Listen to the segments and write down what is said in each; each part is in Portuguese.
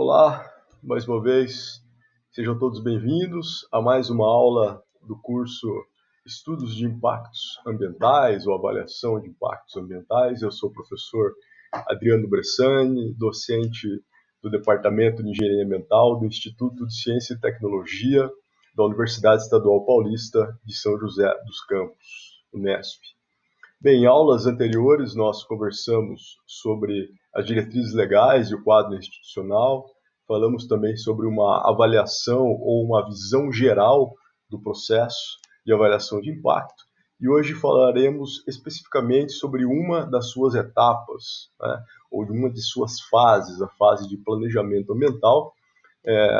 Olá, mais uma vez, sejam todos bem-vindos a mais uma aula do curso Estudos de Impactos Ambientais ou Avaliação de Impactos Ambientais. Eu sou o professor Adriano Bressani, docente do Departamento de Engenharia Ambiental do Instituto de Ciência e Tecnologia da Universidade Estadual Paulista de São José dos Campos, Unesp. Bem, em aulas anteriores nós conversamos sobre as diretrizes legais e o quadro institucional, falamos também sobre uma avaliação ou uma visão geral do processo de avaliação de impacto, e hoje falaremos especificamente sobre uma das suas etapas, né, ou de uma de suas fases, a fase de planejamento ambiental,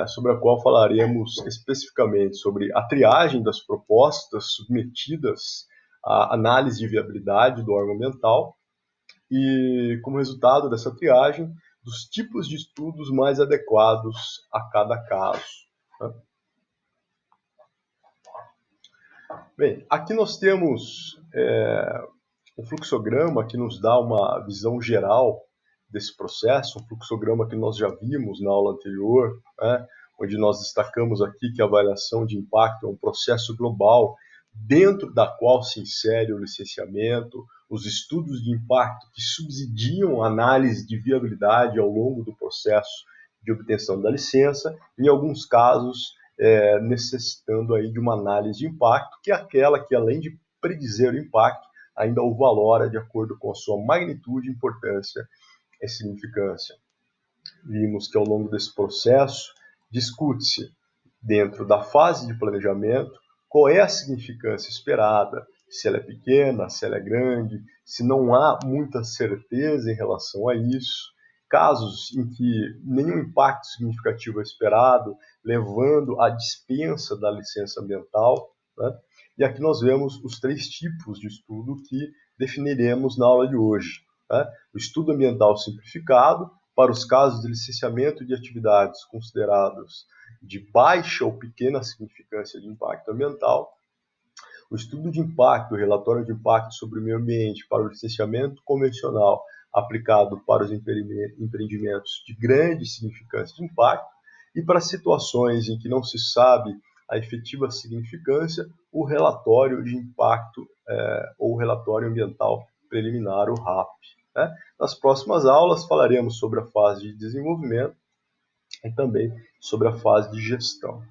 sobre a qual falaremos especificamente sobre a triagem das propostas submetidas à análise de viabilidade do órgão ambiental e, como resultado dessa triagem, dos tipos de estudos mais adequados a cada caso. Né? Bem, aqui nós temos um fluxograma que nos dá uma visão geral desse processo, um fluxograma que nós já vimos na aula anterior, né, onde nós destacamos aqui que a avaliação de impacto é um processo global dentro da qual se insere o licenciamento, os estudos de impacto que subsidiam a análise de viabilidade ao longo do processo de obtenção da licença, em alguns casos necessitando aí de uma análise de impacto, que é aquela que, além de predizer o impacto, ainda o valora de acordo com a sua magnitude, importância e significância. Vimos que ao longo desse processo discute-se, dentro da fase de planejamento, qual é a significância esperada, se ela é pequena, se ela é grande, se não há muita certeza em relação a isso, casos em que nenhum impacto significativo é esperado, levando à dispensa da licença ambiental, né? E aqui nós vemos os 3 tipos de estudo que definiremos na aula de hoje. Né? O estudo ambiental simplificado, para os casos de licenciamento de atividades consideradas de baixa ou pequena significância de impacto ambiental. O estudo de impacto, o relatório de impacto sobre o meio ambiente para o licenciamento convencional aplicado para os empreendimentos de grande significância de impacto, e para situações em que não se sabe a efetiva significância, o relatório de impacto ou relatório ambiental preliminar, o RAP. Né? Nas próximas aulas falaremos sobre a fase de desenvolvimento e também sobre a fase de gestão.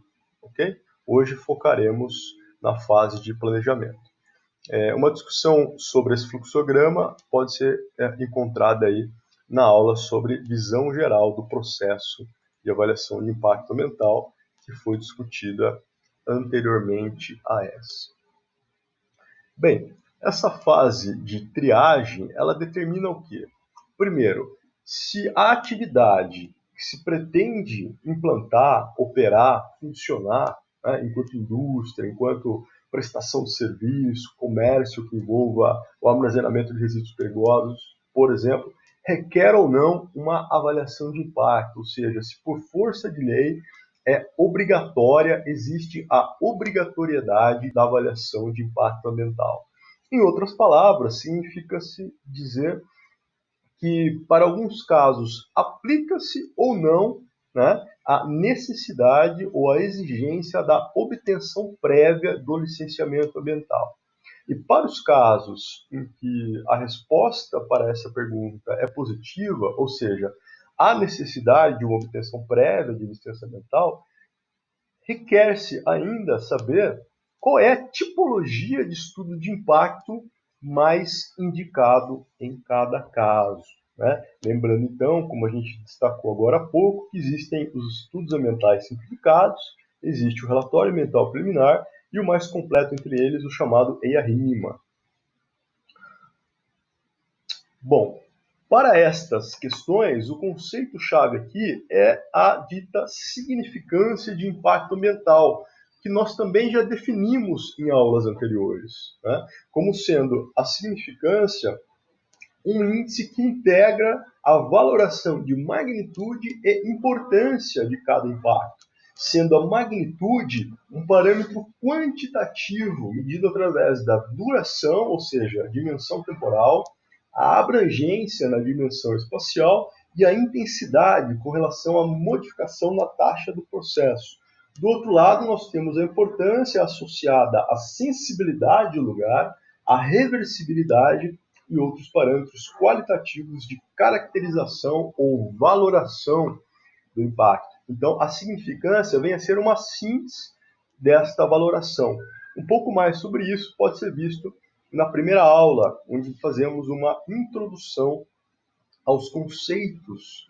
Okay? Hoje focaremos na fase de planejamento. Uma discussão sobre esse fluxograma pode ser encontrada aí na aula sobre visão geral do processo de avaliação de impacto ambiental, que foi discutida anteriormente a essa. Bem, essa fase de triagem, ela determina o quê? Primeiro, se a atividade que se pretende implantar, operar, funcionar, né, enquanto indústria, enquanto prestação de serviço, comércio que envolva o armazenamento de resíduos perigosos, por exemplo, requer ou não uma avaliação de impacto, ou seja, se por força de lei é obrigatória, existe a obrigatoriedade da avaliação de impacto ambiental. Em outras palavras, significa-se dizer que, para alguns casos, aplica-se ou não, né, a necessidade ou a exigência da obtenção prévia do licenciamento ambiental. E para os casos em que a resposta para essa pergunta é positiva, ou seja, há necessidade de uma obtenção prévia de licença ambiental, requer-se ainda saber qual é a tipologia de estudo de impacto mais indicado em cada caso. Né? Lembrando, então, como a gente destacou agora há pouco, que existem os estudos ambientais simplificados, existe o relatório ambiental preliminar e o mais completo entre eles, o chamado EIA-RIMA. Bom, para estas questões, o conceito-chave aqui é a dita significância de impacto ambiental, que nós também já definimos em aulas anteriores, né? Como sendo a significância um índice que integra a valoração de magnitude e importância de cada impacto, sendo a magnitude um parâmetro quantitativo medido através da duração, ou seja, a dimensão temporal, a abrangência na dimensão espacial e a intensidade com relação à modificação na taxa do processo. Do outro lado, nós temos a importância associada à sensibilidade do lugar, à reversibilidade e outros parâmetros qualitativos de caracterização ou valoração do impacto. Então, a significância vem a ser uma síntese desta valoração. Um pouco mais sobre isso pode ser visto na primeira aula, onde fazemos uma introdução aos conceitos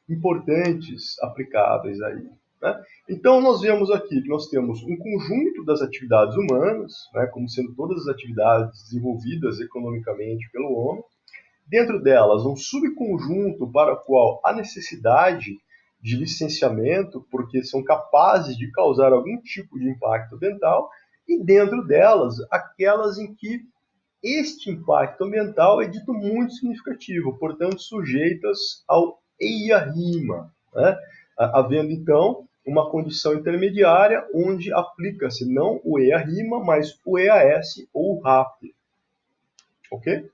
importantes aplicáveis aí. Né? Então, nós vemos aqui que nós temos um conjunto das atividades humanas, né, como sendo todas as atividades desenvolvidas economicamente pelo homem. Dentro delas, um subconjunto para o qual há necessidade de licenciamento, porque são capazes de causar algum tipo de impacto ambiental, e dentro delas, aquelas em que este impacto ambiental é dito muito significativo, portanto, sujeitas ao EIA-RIMA, né? Havendo, então, uma condição intermediária onde aplica-se não o EIA-RIMA, mas o EAS ou o RAP. Ok?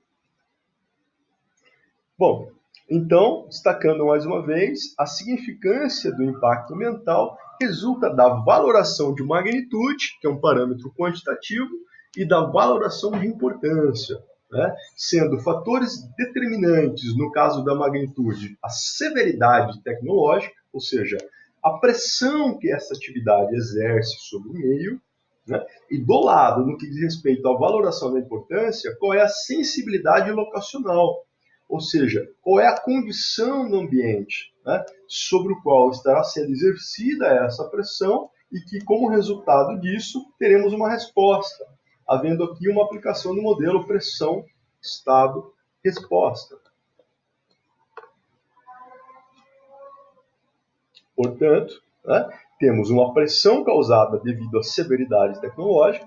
Bom, então, destacando mais uma vez, a significância do impacto ambiental resulta da valoração de magnitude, que é um parâmetro quantitativo, e da valoração de importância, né? Sendo fatores determinantes, no caso da magnitude, a severidade tecnológica, ou seja, a pressão que essa atividade exerce sobre o meio, né? E do lado, no que diz respeito à valoração da importância, qual é a sensibilidade locacional, ou seja, qual é a condição no ambiente, né, sobre o qual estará sendo exercida essa pressão e que, como resultado disso, teremos uma resposta, havendo aqui uma aplicação do modelo pressão, estado, resposta. Portanto, né, temos uma pressão causada devido à severidade tecnológica,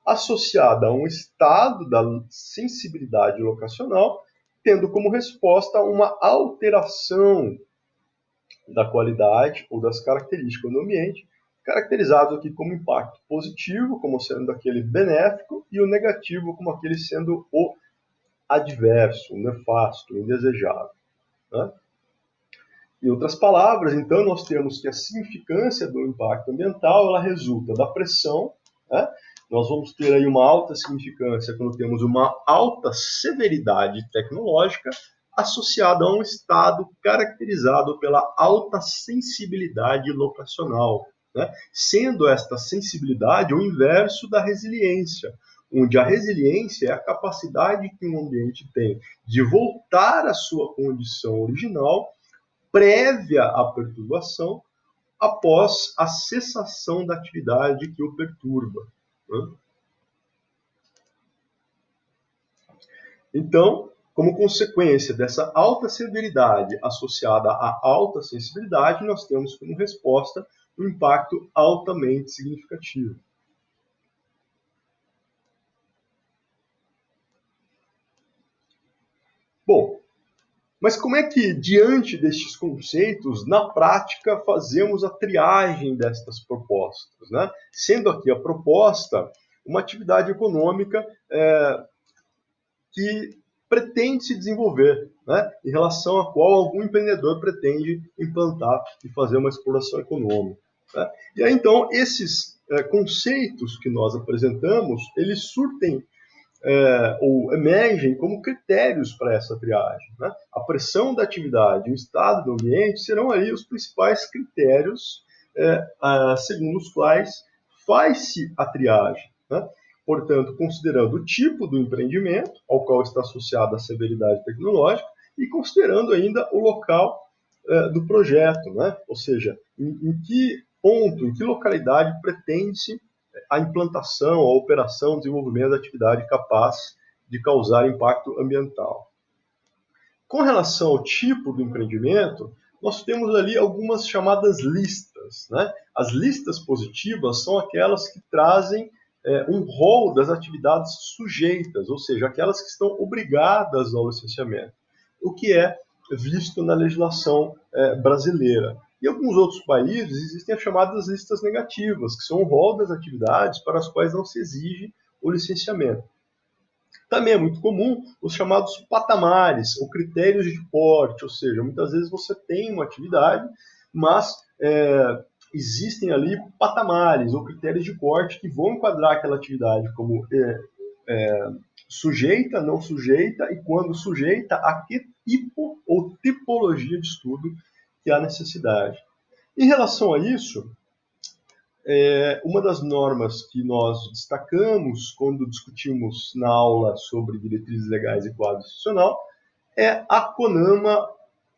associada a um estado da sensibilidade locacional, tendo como resposta uma alteração da qualidade ou das características do ambiente, caracterizado aqui como impacto positivo, como sendo aquele benéfico, e o negativo como aquele sendo o adverso, o nefasto, o indesejável. Né? Em outras palavras, então, nós temos que a significância do impacto ambiental ela resulta da pressão, né? Nós vamos ter aí uma alta significância quando temos uma alta severidade tecnológica associada a um estado caracterizado pela alta sensibilidade locacional, né? Sendo esta sensibilidade o inverso da resiliência, onde a resiliência é a capacidade que um ambiente tem de voltar à sua condição original prévia à perturbação após a cessação da atividade que o perturba. Né? Então, como consequência dessa alta severidade associada à alta sensibilidade, nós temos como resposta um impacto altamente significativo. Bom, mas como é que, diante destes conceitos, na prática, fazemos a triagem destas propostas? Né? Sendo aqui a proposta uma atividade econômica que pretende se desenvolver, né? Em relação a qual algum empreendedor pretende implantar e fazer uma exploração econômica. Né? E aí, então, esses conceitos que nós apresentamos, eles surtem ou emergem como critérios para essa triagem. Né? A pressão da atividade e o estado do ambiente serão aí os principais critérios segundo os quais faz-se a triagem. Né? Portanto, considerando o tipo do empreendimento ao qual está associada a severidade tecnológica e considerando ainda o local do projeto, né? Ou seja, em que ponto, em que localidade pretende-se a implantação, a operação, o desenvolvimento da atividade capaz de causar impacto ambiental. Com relação ao tipo do empreendimento, nós temos ali algumas chamadas listas. Né? As listas positivas são aquelas que trazem um rol das atividades sujeitas, ou seja, aquelas que estão obrigadas ao licenciamento, o que é visto na legislação brasileira. Em alguns outros países existem as chamadas listas negativas, que são o rol das atividades para as quais não se exige o licenciamento. Também é muito comum os chamados patamares ou critérios de porte, ou seja, muitas vezes você tem uma atividade, mas existem ali patamares ou critérios de porte que vão enquadrar aquela atividade como sujeita, não sujeita, e quando sujeita, a que tipo ou tipologia de estudo que há necessidade. Em relação a isso, uma das normas que nós destacamos quando discutimos na aula sobre diretrizes legais e quadro institucional é a CONAMA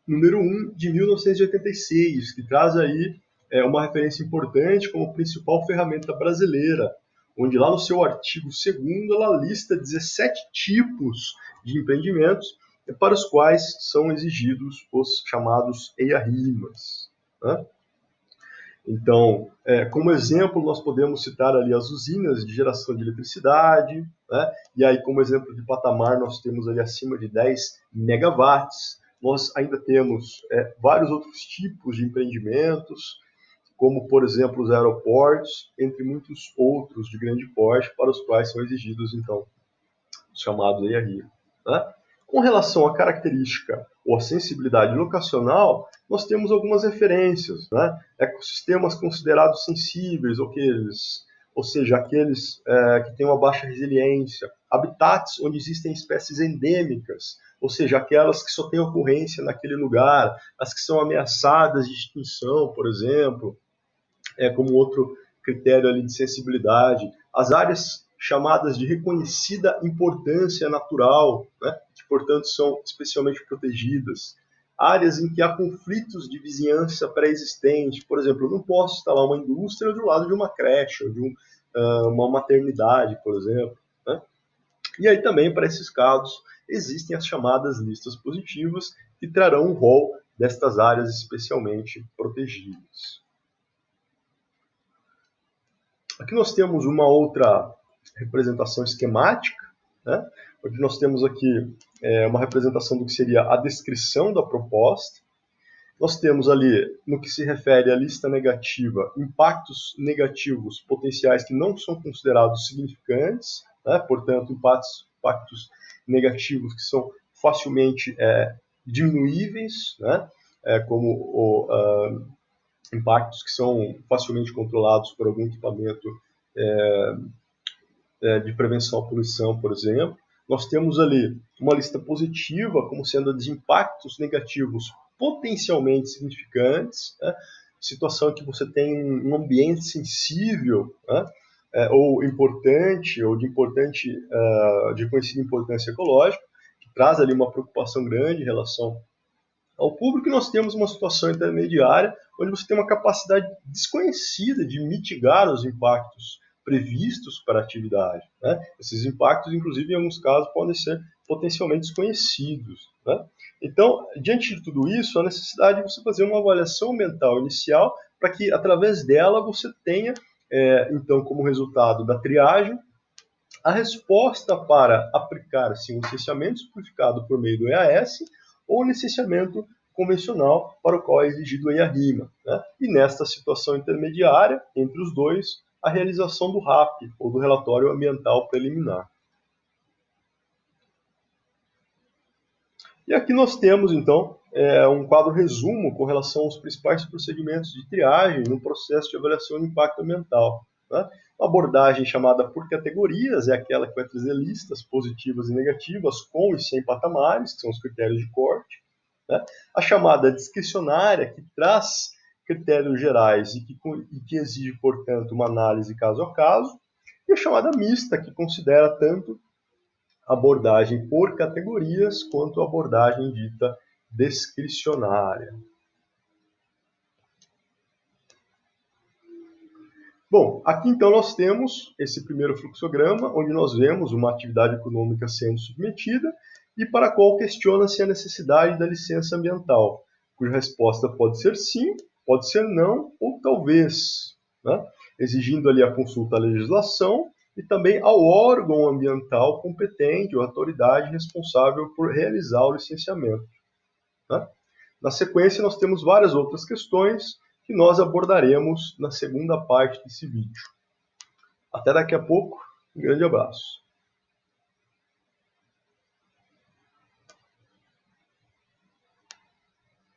número 1 de 1986, que traz aí uma referência importante como principal ferramenta brasileira, onde lá no seu artigo 2º ela lista 17 tipos de empreendimentos para os quais são exigidos os chamados EIA-RIMAs, né? Então, como exemplo, nós podemos citar ali as usinas de geração de eletricidade, né? E aí, como exemplo de patamar, nós temos ali acima de 10 megawatts. Nós ainda temos vários outros tipos de empreendimentos, como, por exemplo, os aeroportos, entre muitos outros de grande porte, para os quais são exigidos, então, os chamados EIA-RIMA, né? Com relação à característica ou à sensibilidade locacional, nós temos algumas referências, né? Ecossistemas considerados sensíveis, ou seja, aqueles que têm uma baixa resiliência, habitats onde existem espécies endêmicas, ou seja, aquelas que só têm ocorrência naquele lugar, as que são ameaçadas de extinção, por exemplo, como outro critério ali de sensibilidade, as áreas chamadas de reconhecida importância natural, né, que, portanto, são especialmente protegidas. Áreas em que há conflitos de vizinhança pré-existente. Por exemplo, eu não posso instalar uma indústria do lado de uma creche, ou de uma maternidade, por exemplo, né? E aí também, para esses casos, existem as chamadas listas positivas, que trarão um rol destas áreas especialmente protegidas. Aqui nós temos uma outra representação esquemática, né? Onde nós temos aqui uma representação do que seria a descrição da proposta. Nós temos ali, no que se refere à lista negativa, impactos negativos potenciais que não são considerados significantes, né? Portanto, impactos negativos que são facilmente diminuíveis, né? Como impactos que são facilmente controlados por algum equipamento de prevenção à poluição, por exemplo. Nós temos ali uma lista positiva, como sendo a de impactos negativos potencialmente significantes, né? Situação em que você tem um ambiente sensível, né? Ou importante, ou de conhecida importância ecológica, que traz ali uma preocupação grande em relação ao público. E nós temos uma situação intermediária, onde você tem uma capacidade desconhecida de mitigar os impactos previstos para a atividade, né? Esses impactos, inclusive, em alguns casos, podem ser potencialmente desconhecidos, né? Então, diante de tudo isso, a necessidade de você fazer uma avaliação ambiental inicial para que, através dela, você tenha, então, como resultado da triagem, a resposta para aplicar-se um licenciamento simplificado por meio do EAS ou licenciamento convencional para o qual é exigido o EIA-RIMA, né? E nesta situação intermediária, entre os dois, a realização do RAP, ou do Relatório Ambiental Preliminar. E aqui nós temos, então, um quadro resumo com relação aos principais procedimentos de triagem no processo de avaliação de impacto ambiental, né? Uma abordagem chamada por categorias é aquela que vai trazer listas positivas e negativas com e sem patamares, que são os critérios de corte, né? A chamada discricionária, que traz critérios gerais e que exige, portanto, uma análise caso a caso, e a chamada mista, que considera tanto abordagem por categorias quanto a abordagem dita discricionária. Bom, aqui então nós temos esse primeiro fluxograma, onde nós vemos uma atividade econômica sendo submetida e para a qual questiona-se a necessidade da licença ambiental, cuja resposta pode ser sim, pode ser não ou talvez, né? Exigindo ali a consulta à legislação e também ao órgão ambiental competente ou autoridade responsável por realizar o licenciamento, né? Na sequência, nós temos várias outras questões que nós abordaremos na segunda parte desse vídeo. Até daqui a pouco, um grande abraço.